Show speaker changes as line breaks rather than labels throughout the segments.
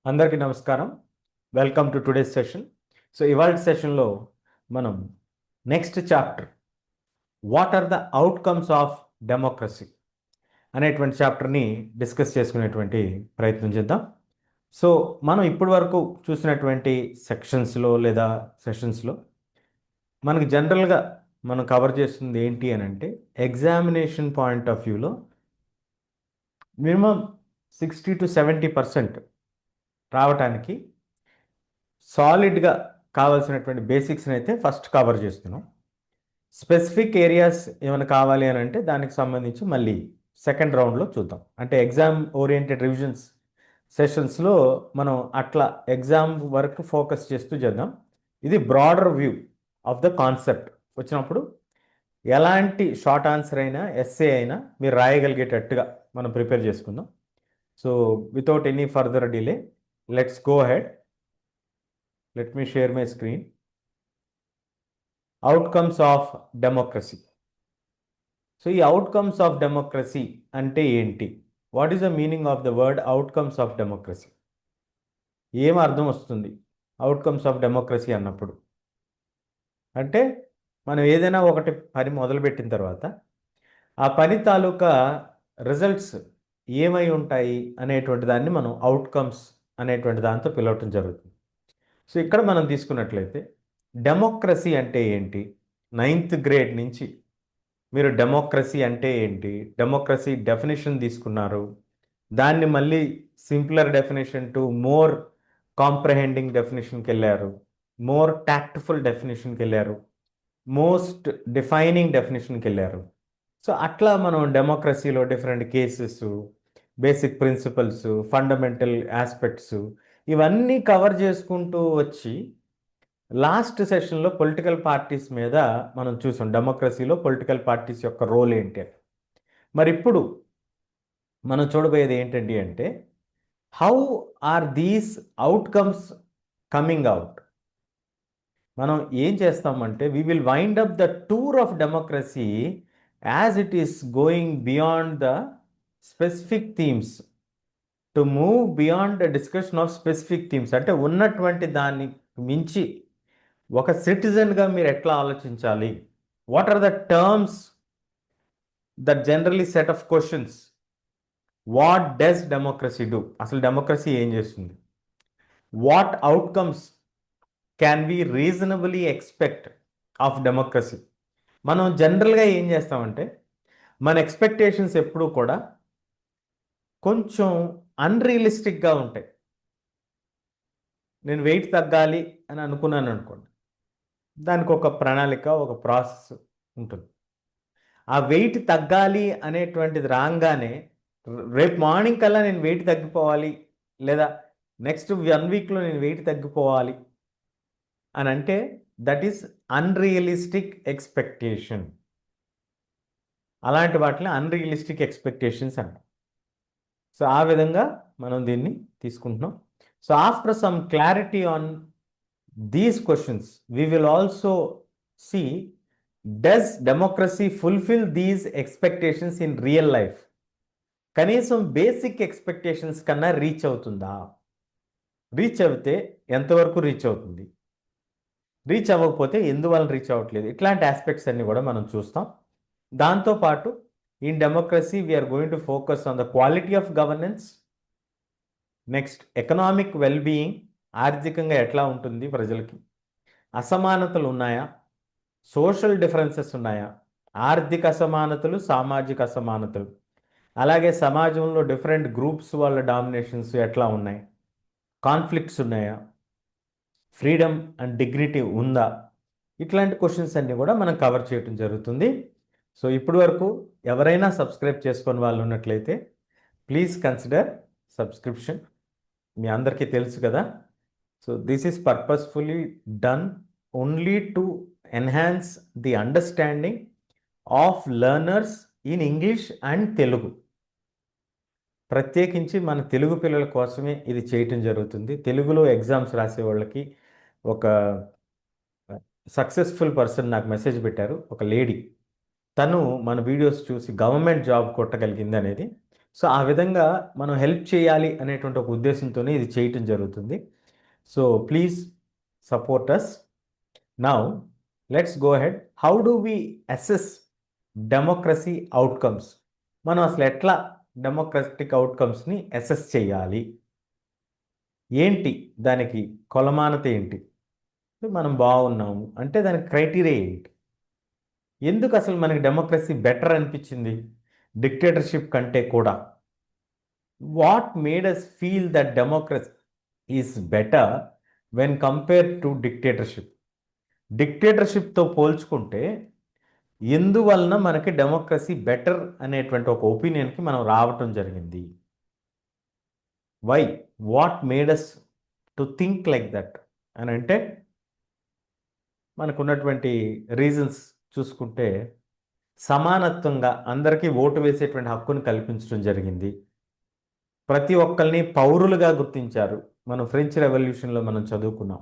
అందరికీ నమస్కారం. Welcome to today's session. So ఇవాళ సెషన్లో మనం next chapter what are the outcomes of democracy అనేటువంటి చాప్టర్ని డిస్కస్ చేసుకునేటువంటి ప్రయత్నం చేద్దాం. సో మనం ఇప్పటి వరకు చూసినటువంటి సెక్షన్స్లో లేదా సెషన్స్లో మనకి జనరల్గా మనం కవర్ చేస్తుంది ఏంటి అని అంటే ఎగ్జామినేషన్ పాయింట్ ఆఫ్ వ్యూలో మినిమం 60 to 70% రావటానికి సాలిడ్గా కావాల్సినటువంటి బేసిక్స్ని అయితే ఫస్ట్ కవర్ చేస్తున్నాం. స్పెసిఫిక్ ఏరియాస్ ఏమైనా కావాలి అని అంటే దానికి సంబంధించి మళ్ళీ సెకండ్ రౌండ్లో చూద్దాం. అంటే ఎగ్జామ్ ఓరియంటెడ్ రివిజన్స్ సెషన్స్లో మనం అట్లా ఎగ్జామ్ వరకు ఫోకస్ చేస్తూ చేద్దాం. ఇది broader view of the concept వచ్చినప్పుడు ఎలాంటి షార్ట్ ఆన్సర్ అయినా ఎస్సే అయినా మీరు రాయగలిగేటట్టుగా మనం ప్రిపేర్ చేసుకుందాం. So without any further delay let's go ahead. Let me share my screen. Outcomes of democracy. So, ఈ outcomes of democracy అంటే ఏంటి? What is the meaning of the word outcomes of democracy? ఏం అర్థం వస్తుంది outcomes of democracy అన్నప్పుడు? అంటే మనం ఏదైనా ఒకటి పని మొదలుపెట్టిన తర్వాత ఆ పని తాలూకా రిజల్ట్స్ ఏమై ఉంటాయి అనేటువంటి దాన్ని మనం అవుట్కమ్స్ అనేటువంటి దాంతో పిలవటం జరుగుతుంది. సో ఇక్కడ మనం తీసుకున్నట్లయితే డెమోక్రసీ అంటే ఏంటి? 9th గ్రేడ్ నుంచి మీరు డెమోక్రసీ అంటే ఏంటి, డెమోక్రసీ డెఫినేషన్ తీసుకున్నారు, దాన్ని మళ్ళీ simpler definition to more comprehending డెఫినేషన్కి వెళ్ళారు, మోర్ టాక్ట్ఫుల్ డెఫినేషన్కి వెళ్ళారు, మోస్ట్ డిఫైనింగ్ డెఫినేషన్కి వెళ్ళారు. సో అట్లా మనం డెమోక్రసీలో different cases, basic principles, fundamental aspects ఇవన్నీ కవర్ చేసుకుంటూ వచ్చి లాస్ట్ సెషన్లో పొలిటికల్ పార్టీస్ మీద మనం చూసాం. డెమోక్రసీలో పొలిటికల్ పార్టీస్ యొక్క రోల్ ఏంటి అని. మరి ఇప్పుడు మనం చూడబోయేది ఏంటండి అంటే how are these outcomes coming out. మనం ఏం చేస్తామంటే we will wind up the tour of democracy as it is going beyond the specific themes to move beyond the discussion of specific themes. అంటే ఉన్నటువంటి దాన్ని మించి ఒక సిటిజన్గా మీరు ఎట్లా ఆలోచించాలి, what are the terms that generally set of questions. What does democracy do, అసలు డెమోక్రసీ ఏం చేస్తుంది, what outcomes can we reasonably expect of democracy. మనం జనరల్గా ఏం చేస్తామంటే మన ఎక్స్పెక్టేషన్స్ ఎప్పుడూ కూడా కొంచెం అన్రియలిస్టిక్గా ఉంటాయి. నేను వెయిట్ తగ్గాలి అని అనుకున్నాను అనుకోండి, దానికి ఒక ప్రణాళిక, ఒక ప్రాసెస్ ఉంటుంది. ఆ వెయిట్ తగ్గాలి అనేటువంటిది రాగానే రేపు మార్నింగ్ కల్లా నేను వెయిట్ తగ్గిపోవాలి, లేదా నెక్స్ట్ 1 వీక్లో నేను వెయిట్ తగ్గిపోవాలి అని అంటే దట్ ఈస్ అన్రియలిస్టిక్ ఎక్స్పెక్టేషన్. అలాంటి వాటిని అన్రియలిస్టిక్ ఎక్స్పెక్టేషన్స్ అంటాం. సో ఆ విధంగా మనం దీన్ని తీసుకుంటున్నాం. So after some clarity on these questions we will also see does democracy fulfil these expectations in real life. కనీసం బేసిక్ ఎక్స్పెక్టేషన్స్ కన్నా రీచ్ అవుతుందా, రీచ్ అవుతే ఎంతవరకు రీచ్ అవుతుంది, రీచ్ అవ్వకపోతే ఎందువల్ల రీచ్ అవ్వట్లేదు, ఇట్లాంటి ఆస్పెక్ట్స్ అన్ని కూడా మనం చూస్తాం. దాంతోపాటు in democracy we are going to focus on the quality of governance, next economic wellbeing, ఆర్థికంగా ఎట్లా ఉంటుంది ప్రజలకి, అసమానతలు ఉన్నాయా, సోషల్ డిఫరెన్సెస్ ఉన్నాయా, ఆర్థిక అసమానతలు, సామాజిక అసమానతలు, అలాగే సమాజంలో డిఫరెంట్ గ్రూప్స్ వాళ్ళ డామినేషన్స్ ఎట్లా ఉన్నాయి, కాన్ఫ్లిక్ట్స్ ఉన్నాయా, ఫ్రీడమ్ అండ్ డిగ్నిటీ ఉందా, ఇట్లాంటి క్వశ్చన్స్ అన్నీ కూడా మనం కవర్ చేయడం జరుగుతుంది. సో ఇప్పటి వరకు ఎవరైనా సబ్స్క్రైబ్ చేసుకొని వాళ్ళు ఉన్నట్లయితే ప్లీజ్ కన్సిడర్ సబ్స్క్రిప్షన్. మీ అందరికీ తెలుసు కదా. So this is purposefully done only to enhance the understanding of learners in English and Telugu. ప్రత్యేకించి మన తెలుగు పిల్లల కోసమే ఇది చేయటం జరుగుతుంది. తెలుగులో ఎగ్జామ్స్ రాసే వాళ్ళకి ఒక సక్సెస్ఫుల్ పర్సన్ నాకు మెసేజ్ పెట్టారు, ఒక లేడీ. తను మన వీడియోస్ చూసి గవర్నమెంట్ జాబ్ కొట్టగలిగింది అనేది. సో ఆ విధంగా మనం హెల్ప్ చేయాలి అనేటువంటి ఒక ఉద్దేశంతోనే ఇది చేయటం జరుగుతుంది. So please support us. Now let's go ahead. How do we assess democracy outcomes? మనం అసలు ఎట్లా డెమోక్రటిక్ అవుట్కమ్స్ని అసెస్ చేయాలి? ఏంటి దానికి కొలమానత ఏంటి? మనం బాగున్నాము అంటే దానికి క్రైటీరియా ఏంటి? ఎందుకు అసలు మనకి డెమోక్రసీ బెటర్ అనిపించింది డిక్టేటర్షిప్ కంటే కూడా? What made us feel that democracy is better when compare to dictatorship? డిక్టేటర్షిప్తో పోల్చుకుంటే ఎందువలన మనకి డెమోక్రసీ బెటర్ అనేటువంటి ఒక ఒపీనియన్కి మనం రావటం జరిగింది? Why? What made us to think like that అని అంటే మనకున్నటువంటి రీజన్స్ చూసుకుంటే, సమానత్వంగా అందరికీ ఓటు వేసేటువంటి హక్కును కల్పించడం జరిగింది. ప్రతి ఒక్కరిని పౌరులుగా గుర్తించారు. మనం ఫ్రెంచ్ రెవల్యూషన్లో మనం చదువుకున్నాం.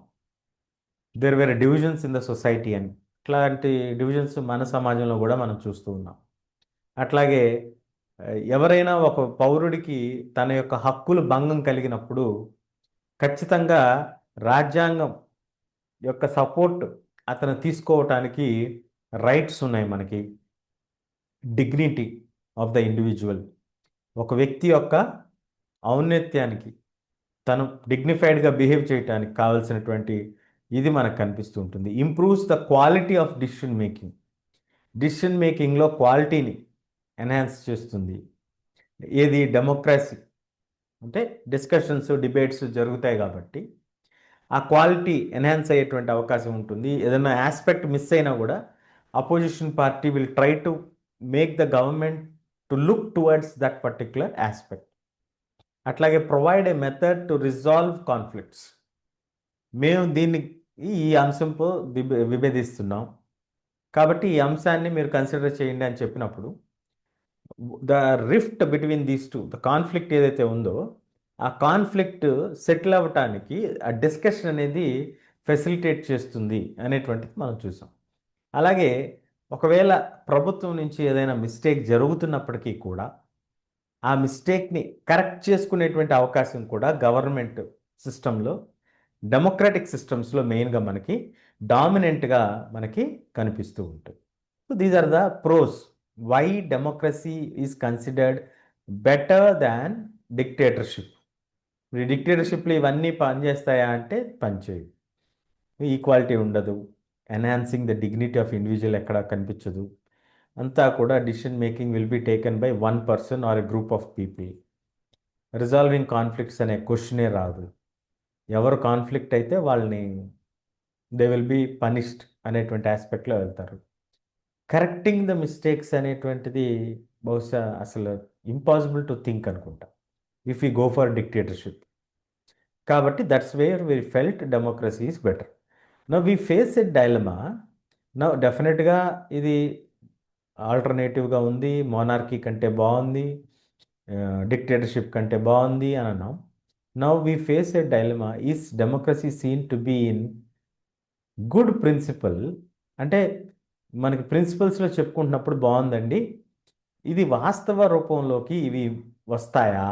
There were divisions in the society అని. ఇట్లాంటి డివిజన్స్ మన సమాజంలో కూడా మనం చూస్తూ ఉన్నాం. అట్లాగే ఎవరైనా ఒక పౌరుడికి తన యొక్క హక్కులు భంగం కలిగినప్పుడు ఖచ్చితంగా రాజ్యాంగం యొక్క సపోర్ట్ అతను తీసుకోవటానికి రైట్స్ ఉన్నాయి మనకి. డిగ్నిటీ ఆఫ్ ద ఇండివిజువల్, ఒక వ్యక్తి యొక్క ఔన్నత్యానికి, తను డిగ్నిఫైడ్గా బిహేవ్ చేయడానికి కావాల్సినటువంటి ఇది మనకు కనిపిస్తూ ఉంటుంది. Improves the quality of decision making. Decision మేకింగ్లో క్వాలిటీని ఎన్హాన్స్ చేస్తుంది. ఏది? డెమోక్రసీ అంటే డిస్కషన్స్, డిబేట్స్ జరుగుతాయి కాబట్టి ఆ క్వాలిటీ ఎన్హాన్స్ అయ్యేటువంటి అవకాశం ఉంటుంది. ఏదైనా ఆస్పెక్ట్ మిస్ అయినా కూడా opposition party will try to make the government to look towards that particular aspect. అట్లాగే provide a method to resolve conflicts. మేము దీన్ని ఈ అంశంతో విభేదిస్తున్నాం కాబట్టి ఈ అంశాన్ని మీరు కన్సిడర్ చేయండి అని చెప్పినప్పుడు the rift between these two, the conflict ఏదైతే ఉందో ఆ కాన్ఫ్లిక్ట్ సెటిల్ అవ్వటానికి ఆ డిస్కషన్ అనేది ఫెసిలిటేట్ చేస్తుంది అనేటువంటిది మనం చూసాం. అలాగే ఒకవేళ ప్రభుత్వం నుంచి ఏదైనా మిస్టేక్ జరుగుతున్నప్పటికీ కూడా ఆ మిస్టేక్ని కరెక్ట్ చేసుకునేటువంటి అవకాశం కూడా గవర్నమెంట్ సిస్టంలో, డెమోక్రాటిక్ సిస్టమ్స్లో మెయిన్గా మనకి డామినెంట్గా మనకి కనిపిస్తూ ఉంటుంది. So these are the pros why democracy is considered better than dictatorship. ఈ డిక్టేటర్షిప్లో ఇవన్నీ పనిచేస్తాయా అంటే పనిచేయవు. ఈక్వాలిటీ ఉండదు, enhancing the dignity of individual ఎక్కడ కనిపించదు. అంతా కూడా decision making will be taken by one person or a group of people. Resolving conflicts అనే క్వశ్చనే రాదు. ఎవరు కాన్ఫ్లిక్ట్ అయితే వాళ్ళని దే విల్ బి పనిష్డ్ అనేటువంటి ఆస్పెక్ట్లో వెళ్తారు. కరెక్టింగ్ ద మిస్టేక్స్ అనేటువంటిది బహుశా అసలు ఇంపాసిబుల్ టు థింక్ అనుకుంటా if you go for dictatorship. కాబట్టి that's where we felt democracy is better. Now we face a dilemma. Now డెఫినెట్గా ఇది ఆల్టర్నేటివ్గా ఉంది, మోనార్కీ కంటే బాగుంది, డిక్టేటర్షిప్ కంటే బాగుంది అని అన్నాం. Now we face a dilemma. Is democracy seen to be in good principle? అంటే మనకి ప్రిన్సిపల్స్లో చెప్పుకుంటున్నప్పుడు బాగుందండి, ఇది వాస్తవ రూపంలోకి ఇవి వస్తాయా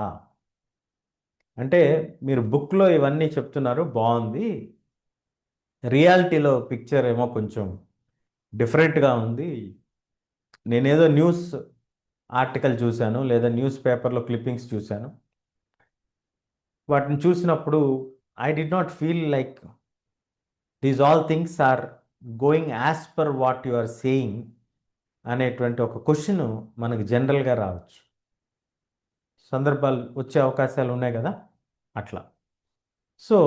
అంటే మీరు బుక్లో ఇవన్నీ చెప్తున్నారు బాగుంది, రియాలిటీలో పిక్చర్ ఏమో కొంచెం డిఫరెంట్గా ఉంది. నేనేదో న్యూస్ ఆర్టికల్ చూశాను లేదా న్యూస్ పేపర్లో క్లిప్పింగ్స్ చూశాను, వాటిని చూసినప్పుడు I did not feel like these all things are going as per what you are saying అనేటువంటి ఒక క్వశ్చన్ మనకు జనరల్గా రావచ్చు. సందర్భాలు వచ్చే అవకాశాలు ఉన్నాయి కదా అట్లా. So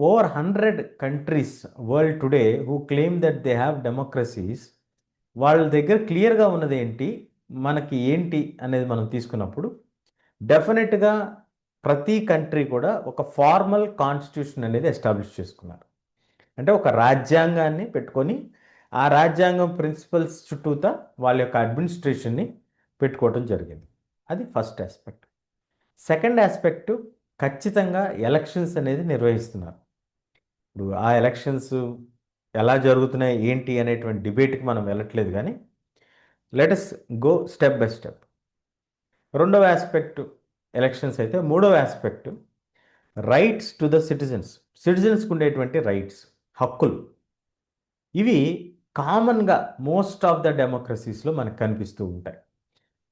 over 100 countries world today who claim that they have democracies, వాళ్ళ దగ్గర క్లియర్గా ఉన్నది ఏంటి, మనకి ఏంటి అనేది మనం తీసుకున్నప్పుడు డెఫినెట్గా ప్రతి కంట్రీ కూడా ఒక ఫార్మల్ కాన్స్టిట్యూషన్ అనేది ఎస్టాబ్లిష్ చేసుకున్నారు. అంటే ఒక రాజ్యాంగాన్ని పెట్టుకొని ఆ రాజ్యాంగం ప్రిన్సిపల్స్ చుట్టూతా వాళ్ళ యొక్క అడ్మినిస్ట్రేషన్ని పెట్టుకోవడం జరిగింది. అది ఫస్ట్ ఆస్పెక్ట్. సెకండ్ ఆస్పెక్ట్, ఖచ్చితంగా ఎలక్షన్స్ అనేది నిర్వహిస్తున్నారు. ఇప్పుడు ఆ ఎలక్షన్స్ ఎలా జరుగుతున్నాయి ఏంటి అనేటువంటి డిబేట్కి మనం వెళ్ళట్లేదు, కానీ let us go step by step. రెండవ ఆస్పెక్ట్, ఎలక్షన్స్ అయితే మూడవ aspect rights to the citizens. సిటిజన్స్కి ఉండేటువంటి రైట్స్, హక్కులు, ఇవి కామన్గా మోస్ట్ ఆఫ్ ద డెమోక్రసీస్లో మనకు కనిపిస్తూ ఉంటాయి.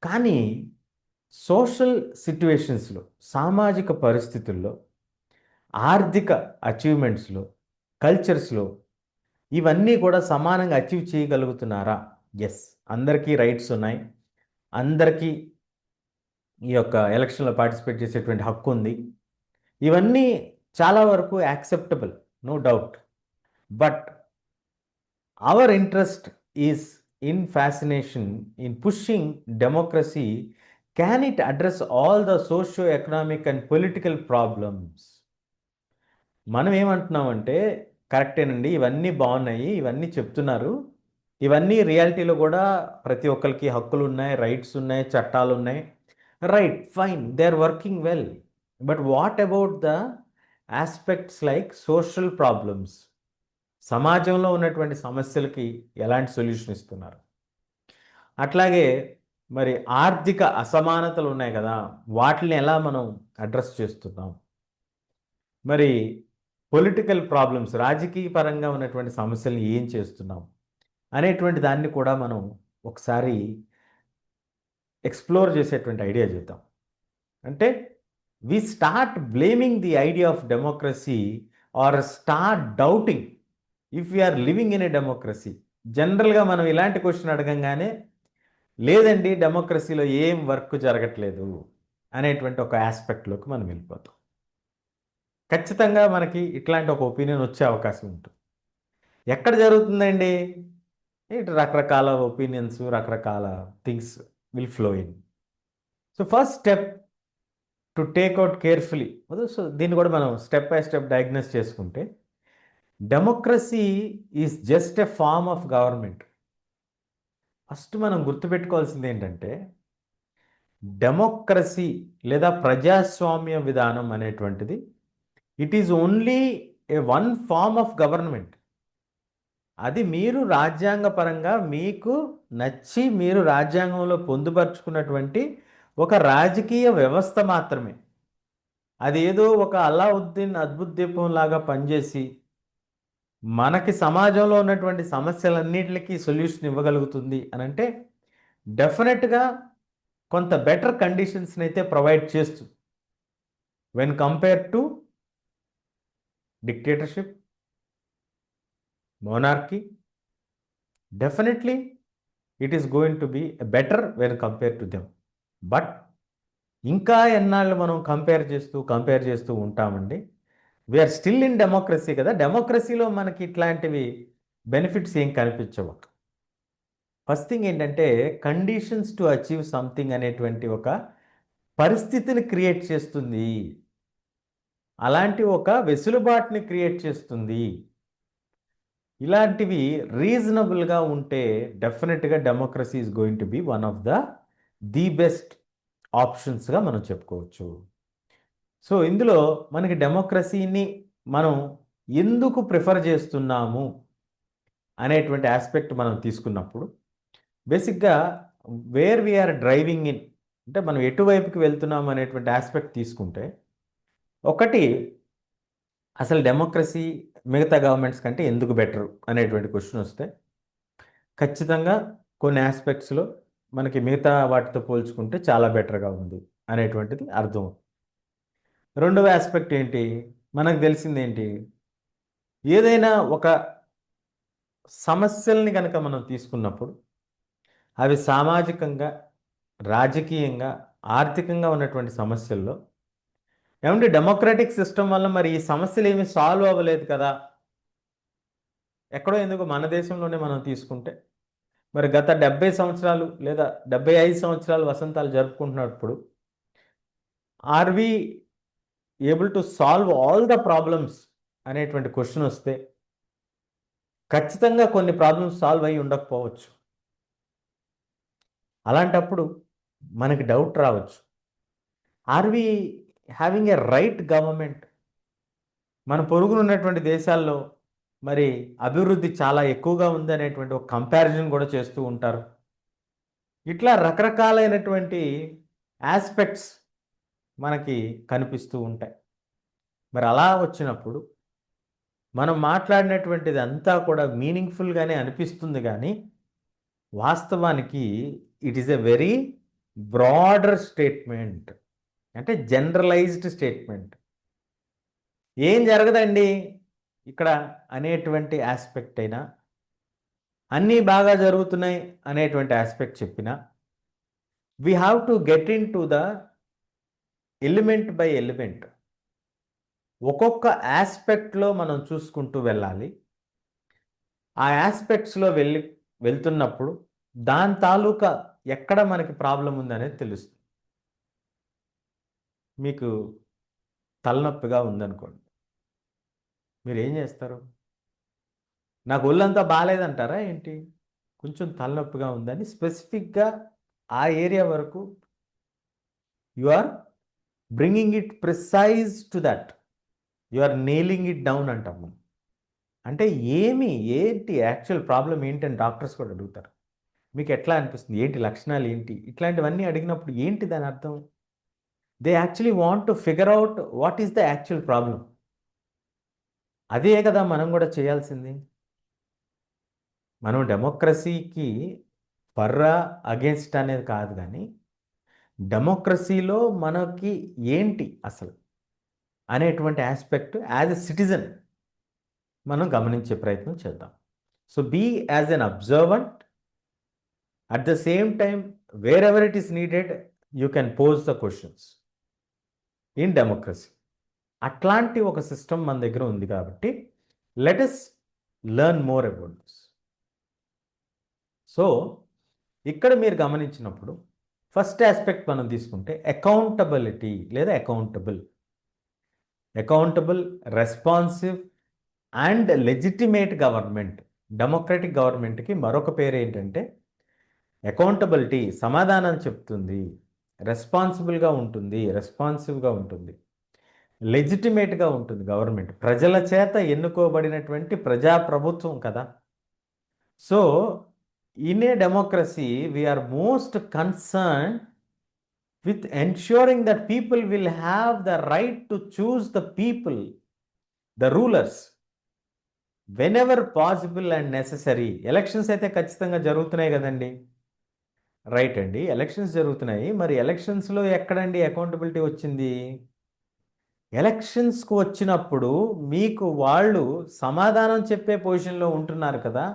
కానీ సోషల్ సిట్యువేషన్స్లో, సామాజిక పరిస్థితుల్లో, ఆర్థిక అచీవ్మెంట్స్లో, కల్చర్స్లో ఇవన్నీ కూడా సమానంగా అచీవ్ చేయగలుగుతున్నారా? ఎస్, అందరికీ రైట్స్ ఉన్నాయి, అందరికీ ఈ యొక్క ఎలక్షన్లో పార్టిసిపేట్ చేసేటువంటి హక్కు ఉంది. ఇవన్నీ చాలా వరకు acceptable, no doubt. But our interest is in fascination in pushing democracy. Can it address all the socio economic and political problems? మనం ఏమంటున్నామంటే కరెక్టేనండి, ఇవన్నీ బాగున్నాయి, ఇవన్నీ చెప్తున్నారు, ఇవన్నీ రియాలిటీలో కూడా ప్రతి ఒక్కరికి హక్కులు ఉన్నాయి, రైట్స్ ఉన్నాయి, చట్టాలు ఉన్నాయి. Right, fine, they are working well. But what about the aspects like social problems? సమాజంలో ఉన్నటువంటి సమస్యలకి ఎలాంటి సొల్యూషన్ ఇస్తున్నారు? అట్లాగే మరి ఆర్థిక అసమానతలు ఉన్నాయి కదా, వాటిని ఎలా మనం అడ్రస్ చేస్తున్నాం? మరి పొలిటికల్ ప్రాబ్లమ్స్, రాజకీయ పరంగా ఉన్నటువంటి సమస్యలు ఏం చేస్తున్నాం అనేటువంటి దాన్ని కూడా మనం ఒకసారి ఎక్స్ప్లోర్ చేసేటువంటి ఐడియా చేద్దాం. అంటే we start blaming the idea of democracy or start doubting if we are living in a democracy. జనరల్గా మనం ఇలాంటి క్వశ్చన్ అడగంగానే లేదండి డెమోక్రసీలో ఏం వర్క్ జరగట్లేదు అనేటువంటి ఒక ఆస్పెక్ట్లోకి మనం వెళ్ళిపోతాం. ఖచ్చితంగా మనకి ఇట్లాంటి ఒక ఒపీనియన్ వచ్చే అవకాశం ఉంటుంది. ఎక్కడ జరుగుతుందండి? ఇటు రకరకాల ఒపీనియన్స్, రకరకాల things will flow in. So first step to take out carefully. So దీన్ని కూడా మనం స్టెప్ బై స్టెప్ డయాగ్నోస్ చేసుకుంటే, democracy is just a form of government. ఫస్ట్ మనం గుర్తుపెట్టుకోవాల్సింది ఏంటంటే, డెమోక్రసీ లేదా ప్రజాస్వామ్య విధానం అనేటువంటిది it is only a one form of government. అది మీరు రాజ్యాంగపరంగా మీకు నచ్చి మీరు రాజ్యాంగంలో పొందుపరుచుకున్నటువంటి ఒక రాజకీయ వ్యవస్థ మాత్రమే. అది ఏదో ఒక అల్లావుద్దీన్ అద్భుత దీపం లాగా పనిచేసి మనకి సమాజంలో ఉన్నటువంటి సమస్యలన్నిటికీ సొల్యూషన్ ఇవ్వగలుగుతుంది అని అంటే డెఫినెట్గా కొంత బెటర్ కండిషన్స్ని అయితే ప్రొవైడ్ చేస్తూ, when compare to dictatorship, monarchy, definitely it is going to be better when compared to them. But ఇంకా ఎన్నాళ్ళు మనం కంపేర్ చేస్తూ ఉంటామండి? వీఆర్ స్టిల్ ఇన్ డెమోక్రసీ కదా. డెమోక్రసీలో మనకి ఇట్లాంటివి బెనిఫిట్స్ ఏం కనిపించవు. ఫస్ట్ థింగ్ ఏంటంటే కండిషన్స్ టు అచీవ్ సంథింగ్ అనేటువంటి ఒక పరిస్థితిని క్రియేట్ చేస్తుంది, అలాంటి ఒక వెసులుబాటుని క్రియేట్ చేస్తుంది. ఇలాంటివి రీజనబుల్గా ఉంటే డెఫినెట్గా democracy is going to be one of the best ఆప్షన్స్గా మనం చెప్పుకోవచ్చు. సో ఇందులో మనకి డెమోక్రసీని మనం ఎందుకు ప్రిఫర్ చేస్తున్నాము అనేటువంటి ఆస్పెక్ట్ మనం తీసుకున్నప్పుడు, బేసిక్గా వేర్ వీఆర్ డ్రైవింగ్ ఇన్, అంటే మనం ఎటువైపుకి వెళ్తున్నాము అనేటువంటి ఆస్పెక్ట్ తీసుకుంటే, ఒకటి అసలు డెమోక్రసీ మిగతా గవర్నమెంట్స్ కంటే ఎందుకు బెటర్ అనేటువంటి క్వశ్చన్ వస్తే, ఖచ్చితంగా కొన్ని ఆస్పెక్ట్స్లో మనకి మిగతా వాటితో పోల్చుకుంటే చాలా బెటర్గా ఉంది అనేటువంటిది అర్థం. రెండవ ఆస్పెక్ట్ ఏంటి? మనకు తెలిసింది ఏంటి? ఏదైనా ఒక సమస్యల్ని కనుక మనం తీసుకున్నప్పుడు అవి సామాజికంగా, రాజకీయంగా, ఆర్థికంగా ఉన్నటువంటి సమస్యల్లో ఏమంటే డెమోక్రాటిక్ సిస్టమ్ వల్ల మరి ఈ సమస్యలు ఏమి సాల్వ్ అవ్వలేదు కదా. ఎక్కడో ఎందుకు మన దేశంలోనే మనం తీసుకుంటే మరి గత 70 సంవత్సరాలు లేదా 75 సంవత్సరాలు వసంతాలు జరుపుకుంటున్నప్పుడు are we able to solve all the problems అనేటువంటి క్వశ్చన్ వస్తే ఖచ్చితంగా కొన్ని ప్రాబ్లమ్స్ సాల్వ్ అయ్యి ఉండకపోవచ్చు. అలాంటప్పుడు మనకి డౌట్ రావచ్చు, are we having a right government? మన పొరుగునున్నటువంటి దేశాల్లో మరి అభివృద్ధి చాలా ఎక్కువగా ఉంది అనేటువంటి ఒక కంపారిజన్ కూడా చేస్తూ ఉంటారు. ఇట్లా రకరకాలైనటువంటి ఆస్పెక్ట్స్ మనకి కనిపిస్తూ ఉంటాయి. మరి అలా వచ్చినప్పుడు మనం మాట్లాడినటువంటిది అంతా కూడా మీనింగ్ఫుల్గానే అనిపిస్తుంది, కానీ వాస్తవానికి it is a very broader statement, అంటే జనరలైజ్డ్ స్టేట్మెంట్. ఏం జరగదండి ఇక్కడ అనేటువంటి ఆస్పెక్ట్ అయినా, అన్నీ బాగా జరుగుతున్నాయి అనేటువంటి ఆస్పెక్ట్ చెప్పినా, we have to get in to the element by element, ఒక్కొక్క ఆస్పెక్ట్లో మనం చూసుకుంటూ వెళ్ళాలి. ఆ ఆస్పెక్ట్స్లో వెళ్తున్నప్పుడు దాని తాలూకా ఎక్కడ మనకి ప్రాబ్లం ఉందనేది తెలుస్తుంది. మీకు తలనొప్పిగా ఉందనుకోండి, మీరు ఏం చేస్తారు? నాకు ఒళ్ళంతా బాగాలేదంటారా ఏంటి? కొంచెం తలనొప్పిగా ఉందని స్పెసిఫిక్గా ఆ ఏరియా వరకు you are bringing it precise to that, you are nailing it down అంటాం మనం. అంటే ఏంటి యాక్చువల్ ప్రాబ్లం ఏంటి అని డాక్టర్స్ కూడా అడుగుతారు. మీకు ఎట్లా అనిపిస్తుంది, ఏంటి లక్షణాలు ఏంటి, ఇట్లాంటివన్నీ అడిగినప్పుడు ఏంటి దాని అర్థం? They actually want to figure out what is the actual problem. అదే కదా మనం కూడా చేయాల్సింది. మనం డెమోక్రసీకి ఫర్రా అగేన్స్ట్ అనేది కాదు, కానీ డెమోక్రసీలో మనకి ఏంటి అసలు అనేటువంటి ఆస్పెక్ట్ యాజ్ ఎ సిటిజన్ మనం గమనించే ప్రయత్నం చేద్దాం. So be as an observant, at the same time wherever it is needed you can pose the questions in democracy. అట్లాంటి ఒక సిస్టమ్ మన దగ్గర ఉంది కాబట్టి let us learn more about this. So ఇక్కడ మీరు గమనించినప్పుడు ఫస్ట్ ఆస్పెక్ట్ మనం తీసుకుంటే అకౌంటబిలిటీ లేదా accountable, responsive and legitimate government. Democratic గవర్నమెంట్కి మరొక పేరు ఏంటంటే అకౌంటబిలిటీ, సమాధానం చెప్తుంది, రెస్పాన్సిబుల్గా ఉంటుంది, రెస్పాన్సివ్గా ఉంటుంది, లెజిటిమేట్గా ఉంటుంది. గవర్నమెంట్ ప్రజల చేత ఎన్నుకోబడినటువంటి ప్రజాప్రభుత్వం కదా. So in a democracy we are most concern with ensuring that people will have the right to choose the people, the rulers, whenever possible and necessary. Elections అయితే ఖచ్చితంగా జరుగుతున్నాయి కదండి, రైట్ అండి, ఎలక్షన్స్ జరుగుతున్నాయి. మరి ఎలక్షన్స్లో ఎక్కడండి అకౌంటబిలిటీ వచ్చింది? ఎలక్షన్స్కు వచ్చినప్పుడు మీకు వాళ్ళు సమాధానం చెప్పే పొజిషన్లో ఉంటున్నారు కదా.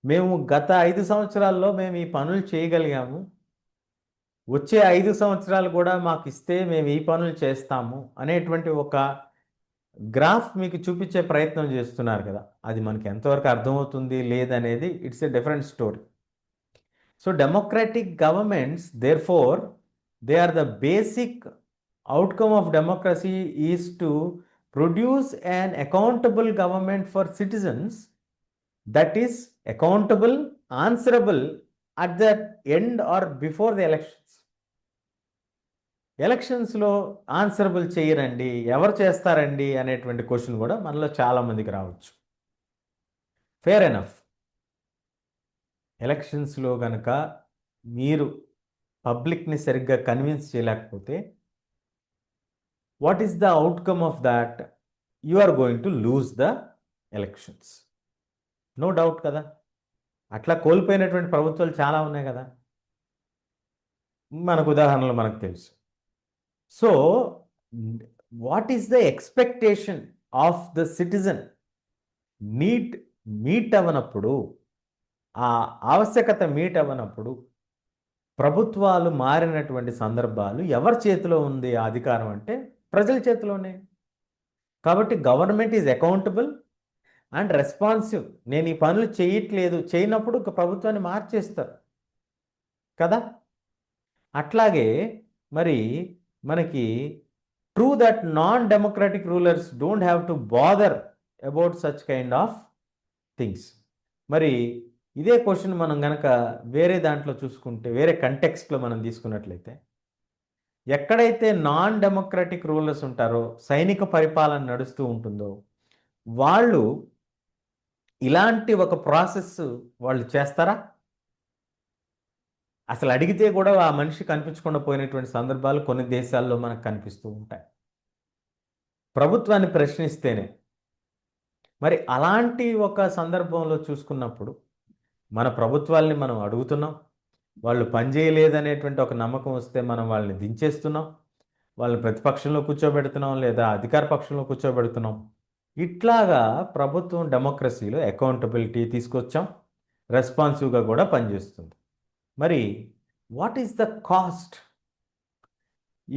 మేము గత 5 సంవత్సరాల్లో మేము ఈ పనులు చేయగలిగాము, వచ్చే 5 సంవత్సరాలు కూడా మాకు ఇస్తే మేము ఈ పనులు చేస్తాము అనేటువంటి ఒక గ్రాఫ్ మీకు చూపించే ప్రయత్నం చేస్తున్నారు కదా. అది మనకి ఎంతవరకు అర్థమవుతుంది లేదనేది it's a different story. So democratic governments therefore they are the basic outcome of democracy is to produce an accountable government for citizens that is accountable, answerable at the end or before the elections. ఎలక్షన్స్లో answerable చేయరండి, ఎవరు చేస్తారండి అనేటువంటి question కూడా మనలో చాలామందికి రావచ్చు. Fair enough. ఎలక్షన్స్లో కనుక మీరు పబ్లిక్ని సరిగ్గా కన్విన్స్ చేయలేకపోతే what is the outcome of that? You are going to lose the elections, no doubt కదా. అట్లా కోల్పోయినటువంటి ప్రభుత్వాలు చాలా ఉన్నాయి కదా, మనకు ఉదాహరణలు మనకు తెలుసు. So what is the expectation of the citizen? Meet అవ్వనప్పుడు, ఆ ఆవశ్యకత మీట్ అవ్వనప్పుడు ప్రభుత్వాలు మారినటువంటి సందర్భాలు ఎవరి చేతిలో ఉంది ఆ అధికారం అంటే ప్రజల చేతిలోనే. కాబట్టి government is accountable and responsive. నేను ఈ పనులు చేయనప్పుడు ప్రభుత్వాన్ని మార్చేస్తారు కదా. అట్లాగే మరి మనకి true that non democratic rulers don't have to bother about such kind of things. మరి ఇదే క్వశ్చన్ మనం కనుక వేరే దాంట్లో చూసుకుంటే, వేరే కంటెక్స్ట్లో మనం తీసుకున్నట్లయితే, ఎక్కడైతే నాన్ డెమోక్రాటిక్ రూలర్స్ ఉంటారో, సైనిక పరిపాలన నడుస్తూ ఉంటుందో, వాళ్ళు ఇలాంటి ఒక ప్రాసెస్ వాళ్ళు చేస్తారా? అసలు అడిగితే కూడా ఆ మనిషి కనిపించకుండా పోయినటువంటి సందర్భాలు కొన్ని దేశాల్లో మనకు కనిపిస్తూ ఉంటాయి. ప్రభుత్వాన్ని ప్రశ్నిస్తేనే. మరి అలాంటి ఒక సందర్భంలో చూసుకున్నప్పుడు మన ప్రభుత్వాల్ని మనం అడుగుతున్నాం, వాళ్ళు పనిచేయలేదనేటువంటి ఒక నమ్మకం వస్తే మనం వాళ్ళని దించేస్తున్నాం, వాళ్ళని ప్రతిపక్షంలో కూర్చోబెడుతున్నాం లేదా అధికార పక్షంలో కూర్చోబెడుతున్నాం. ఇట్లాగా ప్రభుత్వం డెమోక్రసీలో అకౌంటబిలిటీ తీసుకొచ్చాం, రెస్పాన్సివ్గా కూడా పనిచేస్తుంది. మరి what is the cost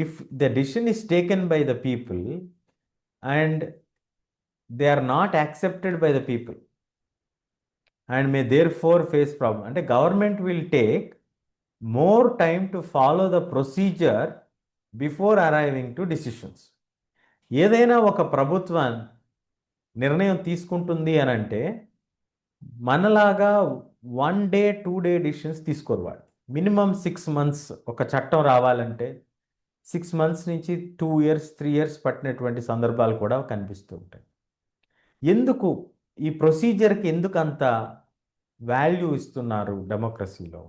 if the decision is taken by the people and they are not accepted by the people and may therefore face ఫేస్ ప్రాబ్లమ్? అంటే government will take more time to follow the procedure before arriving to decisions. ఏదైనా ఒక ప్రభుత్వం నిర్ణయం తీసుకుంటుంది అని అంటే మనలాగా 1 డే 2 డే డిసిషన్స్ తీసుకోరు వాళ్ళు. మినిమం 6 months ఒక చట్టం రావాలంటే 6 months నుంచి 2 years 3 years పట్టినటువంటి సందర్భాలు కూడా కనిపిస్తూ ఉంటాయి. ఎందుకు ఈ ప్రొసీజర్కి ఎందుకు అంత వాల్యూ ఇస్తున్నారు డెమోక్రసీలో?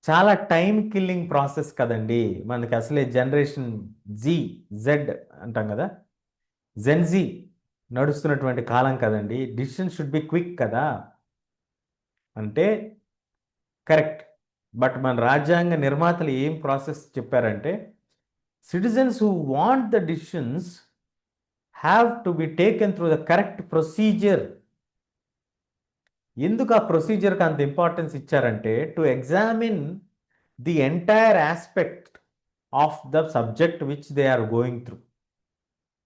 చాలా టైం కిల్లింగ్ ప్రాసెస్ కదండి. మనకి అసలే జనరేషన్ జెడ్ అంటాం కదా, జెన్జీ నడుస్తున్నటువంటి కాలం కదండి. డిసిషన్ షుడ్ బి క్విక్ కదా అంటే కరెక్ట్. బట్ మన రాజ్యాంగ నిర్మాతలు ఏం ప్రాసెస్ చెప్పారంటే citizens who want the decisions have to be taken through the correct procedure. ఎందుకు ఆ ప్రొసీజర్కి అంత ఇంపార్టెన్స్ ఇచ్చారంటే to examine the entire aspect of the subject which they are going through.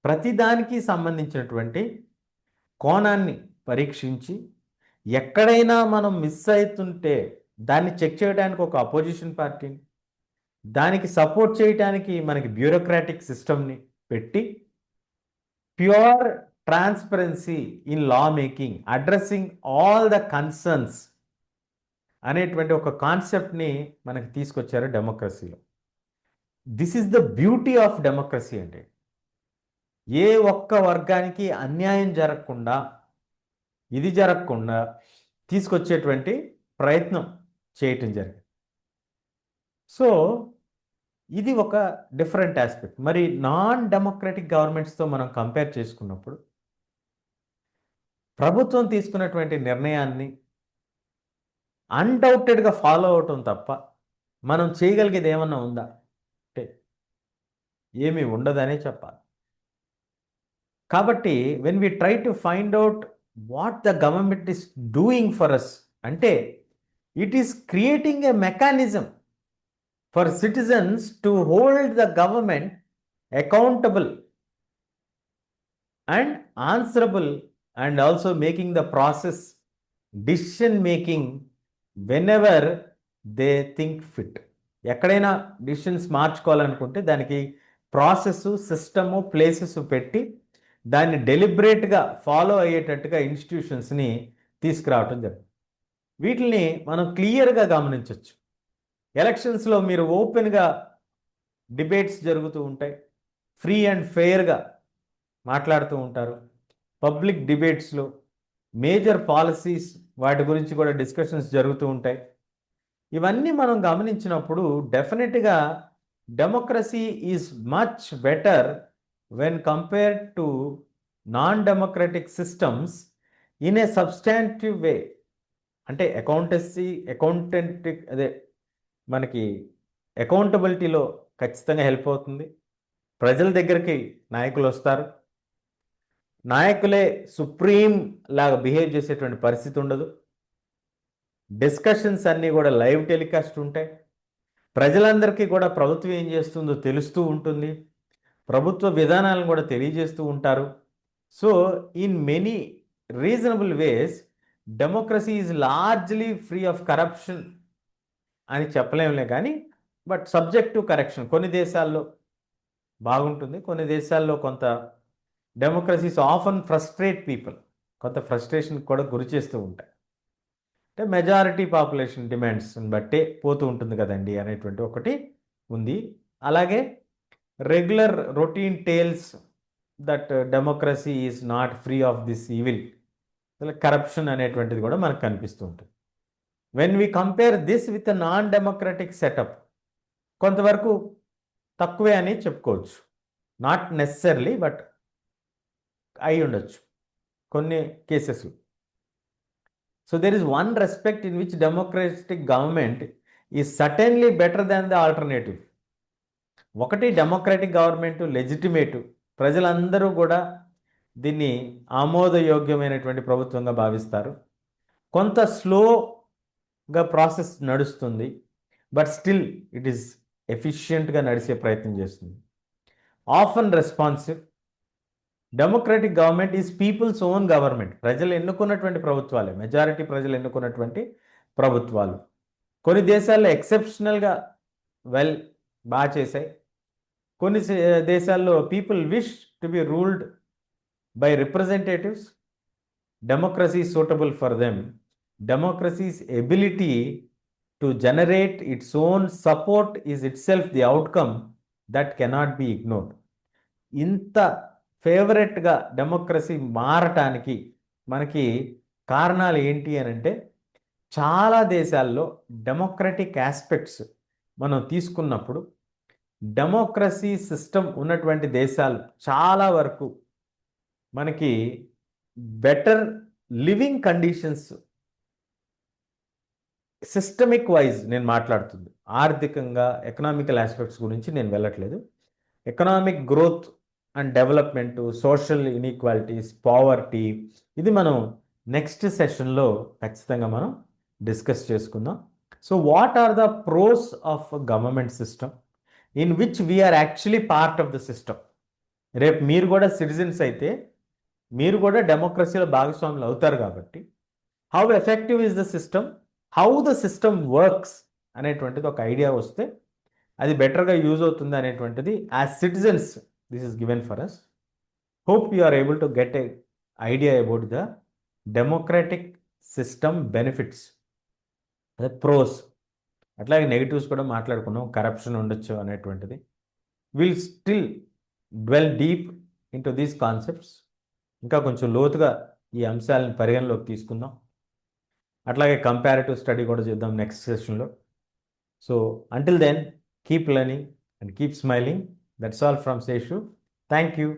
ప్రతిదానికి సంబంధించినటువంటి కోణాన్ని పరీక్షించి ఎక్కడైనా మనం మిస్ అవుతుంటే దాన్ని చెక్ చేయడానికి ఒక అపోజిషన్ పార్టీని, దానికి సపోర్ట్ చేయడానికి మనకి బ్యూరోక్రాటిక్ సిస్టమ్ని పెట్టి pure transparency in law making addressing all the concerns అనేటువంటి ఒక కాన్సెప్ట్ని మనకి తీసుకొచ్చారు డెమోక్రసీలో. This is the beauty of democracy అండి. ఏ ఒక్క వర్గానికి అన్యాయం జరగకుండా, ఇది జరగకుండా తీసుకొచ్చేటువంటి ప్రయత్నం చేయటం జరిగింది. సో ఇది ఒక డిఫరెంట్ ఆస్పెక్ట్. మరి నాన్ డెమోక్రటిక్ గవర్నమెంట్స్తో మనం కంపేర్ చేసుకున్నప్పుడు ప్రభుత్వం తీసుకున్నటువంటి నిర్ణయాన్ని అన్డౌటెడ్గా ఫాలో అవటం తప్ప మనం చేయగలిగేది ఏమన్నా ఉందా అంటే ఏమీ ఉండదనే చెప్పాలి. కాబట్టి when we try to find out what the government is doing for us అంటే it is creating a mechanism for citizens to hold the government accountable and answerable and also making the process decision making whenever they think fit. ఎక్కడైనా decisions మార్చుకోవాలనుకుంటే దానికి process, system, places పెట్టి దాన్ని డెలిబరేట్గా follow అయ్యేటట్టుగా ఇన్స్టిట్యూషన్స్ని తీసుకురావటం జరుగుతుంది. వీటిని మనం క్లియర్గా గమనించవచ్చు. ఎలక్షన్స్లో మీరు ఓపెన్గా డిబేట్స్ జరుగుతూ ఉంటాయి, ఫ్రీ అండ్ ఫెయిర్గా మాట్లాడుతూ ఉంటారు. పబ్లిక్ డిబేట్స్లో మేజర్ పాలసీస్ వాటి గురించి కూడా డిస్కషన్స్ జరుగుతూ ఉంటాయి. ఇవన్నీ మనం గమనించినప్పుడు డెఫినెట్గా democracy is much better when compared to non democratic systems in a substantive way. అంటే అదే మనకి అకౌంటబిలిటీలో ఖచ్చితంగా హెల్ప్ అవుతుంది. ప్రజల దగ్గరికి నాయకులు వస్తారు, నాయకులే సుప్రీం లాగా బిహేవ్ చేసేటువంటి పరిస్థితి ఉండదు. డిస్కషన్స్ అన్నీ కూడా లైవ్ టెలికాస్ట్ ఉంటాయి. ప్రజలందరికీ కూడా ప్రభుత్వం ఏం చేస్తుందో తెలుస్తూ ఉంటుంది, ప్రభుత్వ విధానాలను కూడా తెలియజేస్తూ ఉంటారు. So in many reasonable ways democracy is largely free of corruption అని చెప్పలేములే కానీ, బట్ సబ్జెక్ట్ టు కరెక్షన్. కొన్ని దేశాల్లో బాగుంటుంది, కొన్ని దేశాల్లో కొంత డెమోక్రసీస్ ఆఫన్ ఫ్రస్ట్రేట్ పీపుల్, కొంత ఫ్రస్ట్రేషన్ కూడా గురి చేస్తూ ఉంటాయి. అంటే మెజారిటీ పాపులేషన్ డిమాండ్స్ని బట్టే పోతూ ఉంటుంది కదండి అనేటువంటి ఒకటి ఉంది. అలాగే regular routine tales that democracy is not free of this evil, corruption అనేటువంటిది కూడా మనకు కనిపిస్తూ ఉంటుంది. When we compare this with non democratic setup, కొంతవరకు తక్కువే అని చెప్పుకోవచ్చు. నాట్ నెసెసర్లీ, బట్ అయి ఉండొచ్చు కొన్ని cases. So there is one respect in which democratic government is certainly better than the alternative. ఒకటి, డెమోక్రటిక్ గవర్నమెంట్ లెజిటిమేట్, ప్రజలందరూ కూడా దీన్ని ఆమోదయోగ్యమైనటువంటి ప్రభుత్వంగా భావిస్తారు. కొంత స్లోగా ప్రాసెస్ నడుస్తుంది, బట్ స్టిల్ ఇట్ ఈస్ ఎఫిషియెంట్గా నడిచే ప్రయత్నం చేస్తుంది. Often responsive. Democratic government is people's own government. ప్రజలు ఎన్నుకున్నటువంటి ప్రభుత్వాలే, మెజారిటీ ప్రజలు ఎన్నుకున్నటువంటి ప్రభుత్వాలు. కొన్ని దేశాల్లో ఎక్సెప్షనల్గా బాగా చేశాయి. కొన్ని దేశాల్లో people wish to be ruled by representatives. Democracy suitable for them. Democracies ability to generate its own support is it self the outcome that cannot be ignored. ఇంత ఫేవరెట్గా డెమోక్రసీ మారటానికి మనకి కారణాలు ఏంటి అని అంటే, చాలా దేశాల్లో డెమోక్రటిక్ ఆస్పెక్ట్స్ మనం తీసుకున్నప్పుడు డెమోక్రసీ సిస్టమ్ ఉన్నటువంటి దేశాలు చాలా వరకు మనకి better living conditions, systemic wise నేను మాట్లాడుతుంది, ఆర్థికంగా ఎకనామికల్ ఆస్పెక్ట్స్ గురించి నేను వెళ్ళట్లేదు. Economic growth and development, social inequalities, poverty, ఇది మనం నెక్స్ట్ సెషన్లో ఖచ్చితంగా మనం డిస్కస్ చేసుకుందాం. So what are the pros of government system in which we are actually part of the system. రేపు మీరు కూడా సిటిజన్స్ అయితే మీరు కూడా డెమోక్రసీలో భాగస్వాములు అవుతారు కాబట్టి, how effective is the system, how the system works అనేటువంటిది ఒక ఐడియా వస్తే అది బెటర్గా యూజ్ అవుతుంది అనేటువంటిది as citizens this is given for us. Hope you are able to get a idea about the democratic system benefits, అదే pros. అట్లాగే negatives కూడా మాట్లాడుకున్నాం, కరప్షన్ ఉండొచ్చు అనేటువంటిది. Will still dwell deep into these concepts. ఇంకా కొంచెం లోతుగా ఈ అంశాలను పరిగణలోకి తీసుకుందాం. అట్లాగే కంపారిటివ్ స్టడీ కూడా చేద్దాం నెక్స్ట్ సెషన్లో. So until then, keep learning and keep smiling. That's all from Seshu. Thank you.